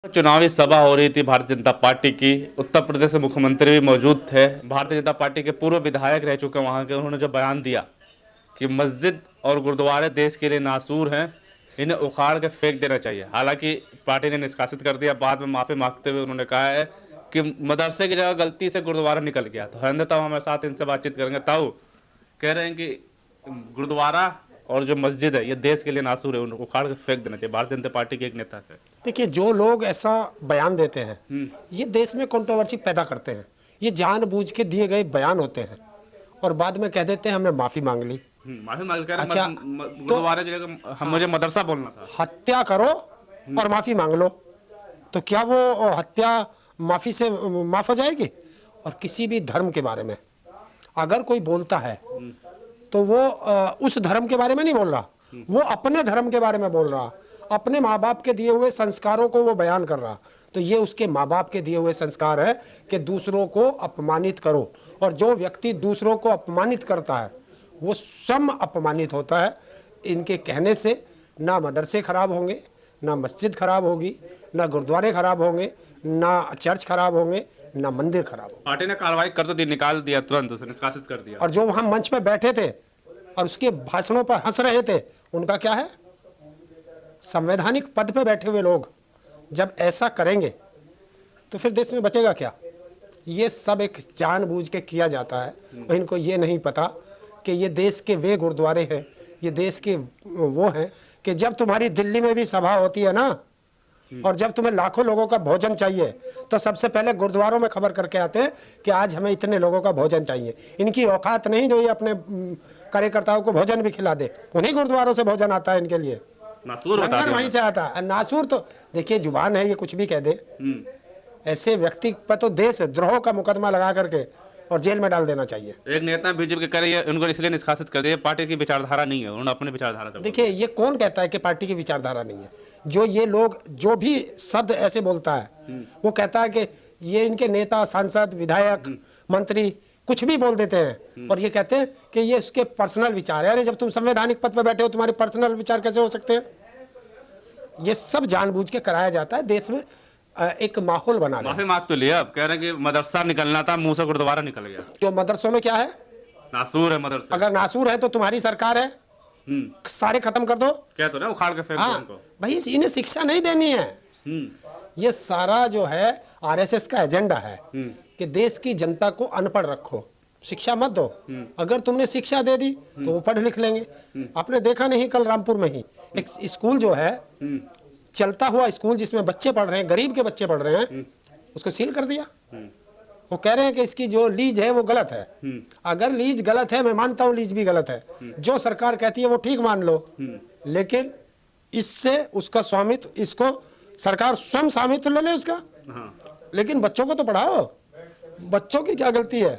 चुनावी सभा हो रही थी भारतीय जनता पार्टी की। उत्तर प्रदेश से मुख्यमंत्री भी मौजूद थे। भारतीय जनता पार्टी के पूर्व विधायक रह चुके वहां के, उन्होंने जो बयान दिया कि मस्जिद और गुरुद्वारे देश के लिए नासूर हैं, इन्हें उखाड़ के फेंक देना चाहिए। हालांकि पार्टी ने निष्कासित कर दिया। बाद में माफी मांगते हुए उन्होंने कहा है कि मदरसे की जगह गलती से गुरुद्वारा निकल गया। तो हरिंदर ताऊ हमारे साथ इनसे बातचीत करेंगे। ताऊ कह रहे हैं कि गुरुद्वारा और जो मस्जिद है ये देश के लिए नासूर है, उनको उखाड़ के फेंक देना चाहिए। भारतीय जनता पार्टी के एक नेता से देखिए, जो लोग ऐसा बयान देते हैं ये देश में कंट्रोवर्सी पैदा करते हैं। ये जानबूझ के दिए गए बयान होते हैं और बाद में कह देते हैं हमने माफी मांग ली। माफी मांग कर अच्छा, गुरुद्वारे की जगह मुझे मदरसा बोलना था। हत्या करो और माफी मांग लो, तो क्या वो हत्या माफी से माफ हो जाएगी? और किसी भी धर्म के बारे में अगर कोई बोलता है तो वो उस धर्म के बारे में नहीं बोल रहा, वो अपने धर्म के बारे में बोल रहा, अपने माँ बाप के दिए हुए संस्कारों को वो बयान कर रहा। तो ये उसके माँ बाप के दिए हुए संस्कार है कि दूसरों को अपमानित करो, और जो व्यक्ति दूसरों को अपमानित करता है वो स्वयं अपमानित होता है। इनके कहने से ना मदरसे खराब होंगे, ना मस्जिद खराब होगी, ना गुरुद्वारे खराब होंगे, ना चर्च खराब होंगे, ना मंदिर खराब होगा। पार्टी ने कार्रवाई कर तो दी, निकाल दिया, तुरंत उसे निष्कासित कर दिया। और जो वहां मंच पे बैठे थे और उसके भाषणों पर हंस रहे थे, उनका क्या है? संवैधानिक पद पे बैठे हुए लोग जब ऐसा करेंगे तो फिर देश में बचेगा क्या? ये सब एक जानबूझ के किया जाता है और इनको ये नहीं पता कि ये देश के वे गुरुद्वारे हैं, ये देश के वो हैं कि जब तुम्हारी दिल्ली में भी सभा होती है ना, और जब तुम्हें लाखों लोगों का भोजन चाहिए तो सबसे पहले गुरुद्वारों में खबर करके आते हैं कि आज हमें इतने लोगों का भोजन चाहिए। इनकी औकात नहीं जो ये अपने कार्यकर्ताओं को भोजन भी खिला दे। उन्हीं गुरुद्वारों से भोजन आता है इनके लिए, नासूर बता वहीं से आता है। नासूर तो देखिए जुबान है, ये कुछ भी कह दे। ऐसे व्यक्ति पर तो देशद्रोह का मुकदमा लगा करके और जेल में डाल देना चाहिए। एक नेता बीजेपी के कह रही है उनको इसलिए निष्कासित कर दिया, पार्टी की विचारधारा नहीं है, उन्होंने अपनी विचारधारा से। देखिए, ये कौन कहता है कि पार्टी की विचारधारा नहीं है? जो ये लोग जो भी शब्द ऐसे बोलता है वो कहता है कि ये इनके नेता, सांसद, विधायक, मंत्री कुछ भी बोल देते हैं और ये कहते हैं कि ये उसके पर्सनल विचार है। अरे जब तुम संवैधानिक पद पर बैठे हो, तुम्हारे पर्सनल विचार कैसे हो सकते हैं? ये सब जानबूझ के कराया जाता है। देश में एक माहौल बना रहे हैं। माफी मांग तो लिया, अब कह रहे हैं कि मदरसा निकलना था, मुंह से गुरुद्वारा निकल गया। जो मदरसों में क्या है? नासूर है मदरसा। अगर नासूर है तो तुम्हारी सरकार है, सारे खत्म कर दो। क्या तो ना उखाड़ के फेंक दो उनको। भाई इन्हें शिक्षा नहीं देनी है। ये सारा जो है आरएसएस का एजेंडा है कि देश की जनता को अनपढ़ रखो, शिक्षा मत दो। अगर तुमने शिक्षा दे दी तो वो पढ़ लिख लेंगे। आपने देखा नहीं, कल रामपुर में ही एक स्कूल जो है, चलता हुआ स्कूल जिसमें बच्चे पढ़ रहे हैं, गरीब के बच्चे पढ़ रहे हैं, उसको सील कर दिया। वो कह रहे हैं कि इसकी जो लीज है वो गलत है। अगर लीज गलत है, मैं मानता हूँ लीज भी गलत है, जो सरकार कहती है वो ठीक मान लो, लेकिन इससे उसका स्वामित्व, इसको सरकार स्वयं स्वामित्व ले ले उसका। लेकिन बच्चों को तो पढ़ाओ। बच्चों की क्या गलती है?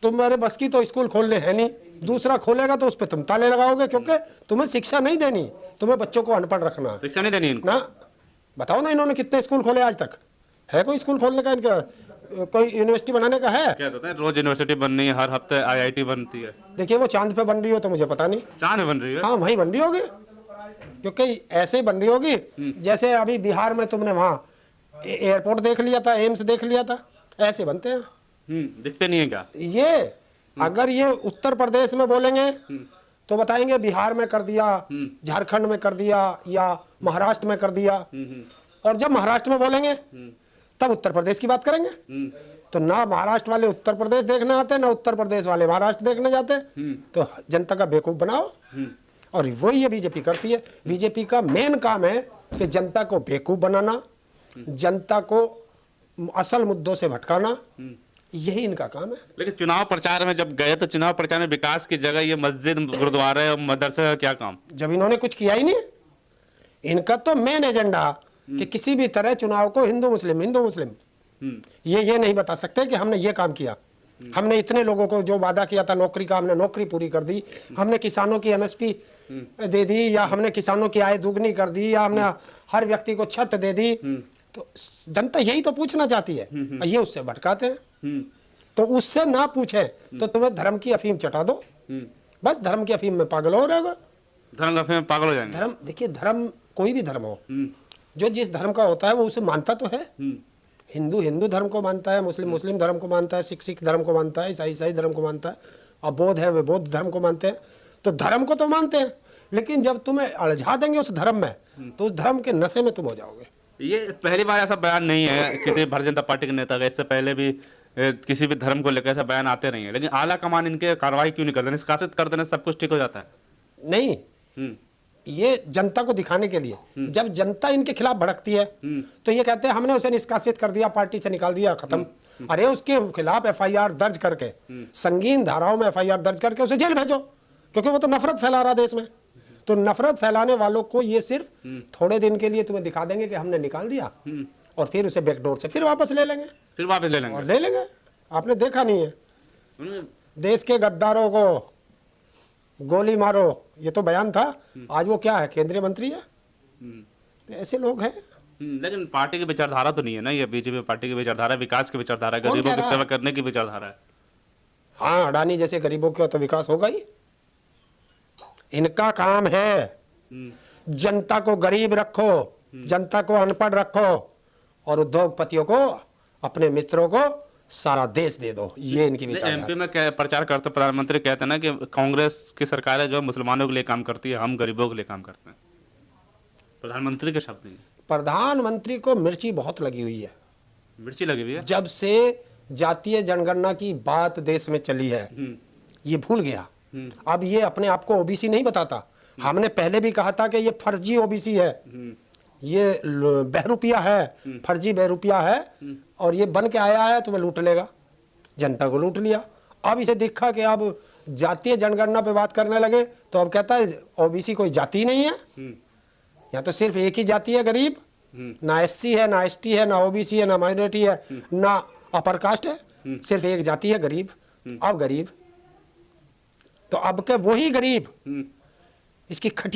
तुम्हारे बस की तो स्कूल खोलने है नहीं, दूसरा खोलेगा तो उस पर तुम ताले लगाओगे, क्योंकि तुम्हें शिक्षा नहीं देनी, तुम्हें बच्चों को अनपढ़ रखना। शिक्षा नहीं देनी इनको ना। बताओ ना, इन्होंने कितने स्कूल खोले आज तक? है कोई स्कूल खोलने का इनका? कोई यूनिवर्सिटी बनाने का है? क्या कहते हैं, रोज यूनिवर्सिटी बन रही है, हर हफ्ते आईआईटी बनती है। देखिए, वो चांद पे बन रही हो तो मुझे पता नहीं। चांद बन रही है? हाँ, वहीं बन रही होगी, क्योंकि ऐसे ही बन रही होगी जैसे अभी बिहार में तुमने वहाँ एयरपोर्ट देख लिया था, एम्स देख लिया था, ऐसे बनते हैं। दिखते नहीं है क्या ये? अगर ये उत्तर प्रदेश में बोलेंगे तो बताएंगे बिहार में कर दिया, झारखंड में कर दिया, या महाराष्ट्र में कर दिया। और जब महाराष्ट्र में बोलेंगे तब उत्तर प्रदेश की बात करेंगे। तो ना महाराष्ट्र वाले उत्तर प्रदेश देखने आते, ना उत्तर प्रदेश वाले महाराष्ट्र देखने जाते। तो जनता का बेवकूफ बनाओ, और वही ये बीजेपी करती है। बीजेपी का मेन काम है कि जनता को बेवकूफ बनाना, जनता को असल मुद्दों से भटकाना, यही इनका काम है। लेकिन चुनाव प्रचार में जब गए तो चुनाव प्रचार में विकास की जगह ये मस्जिद, गुरुद्वारे और मदरसे का क्या काम? जब इन्होंने कुछ किया ही नहीं। इनका तो मेन एजेंडा कि किसी भी तरह चुनाव को हिंदू मुस्लिम ये नहीं बता सकते कि हमने ये काम किया, हमने इतने लोगों को जो वादा किया था नौकरी का, हमने नौकरी पूरी कर दी, हमने किसानों की एमएसपी दे दी, या हमने किसानों की आय दुगनी कर दी, या हमने हर व्यक्ति को छत दे दी। तो जनता यही तो पूछना चाहती है, ये उससे भटकाते हैं। तो उससे ना पूछे तो तुम्हें धर्म की अफीम चटा दो, बस धर्म की अफीम में पागल हो रहेगा। धर्म का अफीम में पागल हो जाएंगे। धर्म, देखिए, धर्म कोई भी धर्म हो, जो जिस धर्म का होता है वो उसे मानता तो है। हिंदू हिंदू धर्म को मानता है, मुस्लिम मुस्लिम धर्म को मानता है, सिख सिख धर्म को मानता है, ईसाई ईसाई धर्म को मानता है, और बौद्ध है वे बौद्ध धर्म को मानते हैं। तो धर्म को तो मानते हैं, लेकिन जब तुम्हें अलझा देंगे उस धर्म में तो उस धर्म के नशे में तुम हो जाओगे। ये पहली बार ऐसा बयान नहीं है किसी भारतीय जनता पार्टी के नेता का, इससे पहले भी किसी भी धर्म को लेकर ऐसा बयान आते नहीं है, लेकिन आला कमान इनके कार्रवाई क्यों नहीं करते, निष्कासित कर देने से सब कुछ ठीक हो जाता है? नहीं, ये जनता को दिखाने के लिए, जब जनता इनके खिलाफ भड़कती है तो ये कहते हैं हमने उसे निष्कासित कर दिया, पार्टी से निकाल दिया, खत्म। अरे उसके खिलाफ एफआईआर दर्ज करके, संगीन धाराओं में एफआईआर दर्ज करके उसे जेल भेजो, क्योंकि वो तो नफरत फैला रहा देश में। तो नफरत फैलाने वालों को ये सिर्फ थोड़े दिन के लिए तुम्हें दिखा देंगे कि हमने निकाल दिया, और फिर उसे बैकडोर से फिर वापस ले लेंगे, और ले लेंगे। आपने देखा नहीं है, देश के गद्दारों को गोली मारो, ये तो बयान था, आज वो क्या है, केंद्रीय मंत्री है। तो ऐसे लोग हैं। लेकिन पार्टी की विचारधारा तो नहीं है ना, ये बीजेपी पार्टी की विचारधारा विकास की विचारधारा है, गरीबों की सेवा करने की विचारधारा है। हाँ, अडानी जैसे गरीबों का तो विकास होगा ही। इनका काम है जनता को गरीब रखो, जनता को अनपढ़ रखो, और उद्योगपतियों को, अपने मित्रों को सारा देश दे दो, ये इनकी विचारधारा। एमपी में प्रचार करते प्रधानमंत्री कहते हैं ना कि कांग्रेस की सरकार है जो मुसलमानों के लिए काम करती है, हम गरीबों के लिए काम करते हैं। प्रधानमंत्री के शब्द नहीं, प्रधानमंत्री को मिर्ची बहुत लगी हुई है, मिर्ची लगी हुई है। जब से जातीय जनगणना की बात देश में चली है ये भूल गया। अब ये अपने आप को ओबीसी नहीं बताता। हमने पहले भी कहा था कि ये फर्जी ओबीसी है, ये बहरूपिया है, फर्जी बहरूपिया है, और ये बन के आया है तो वह लूट लेगा, जनता को लूट लिया। अब इसे दिखा कि अब जातीय जनगणना पे बात करने लगे तो अब कहता है ओबीसी कोई जाति नहीं है, यहाँ तो सिर्फ एक ही जाति है, गरीब। ना एससी है, ना एसटी है, ना ओबीसी है, ना माइनॉरिटी है, ना अपर कास्ट है, सिर्फ एक जाति है, गरीब। अब गरीब तो अब के वही गरीब इसकी खटिया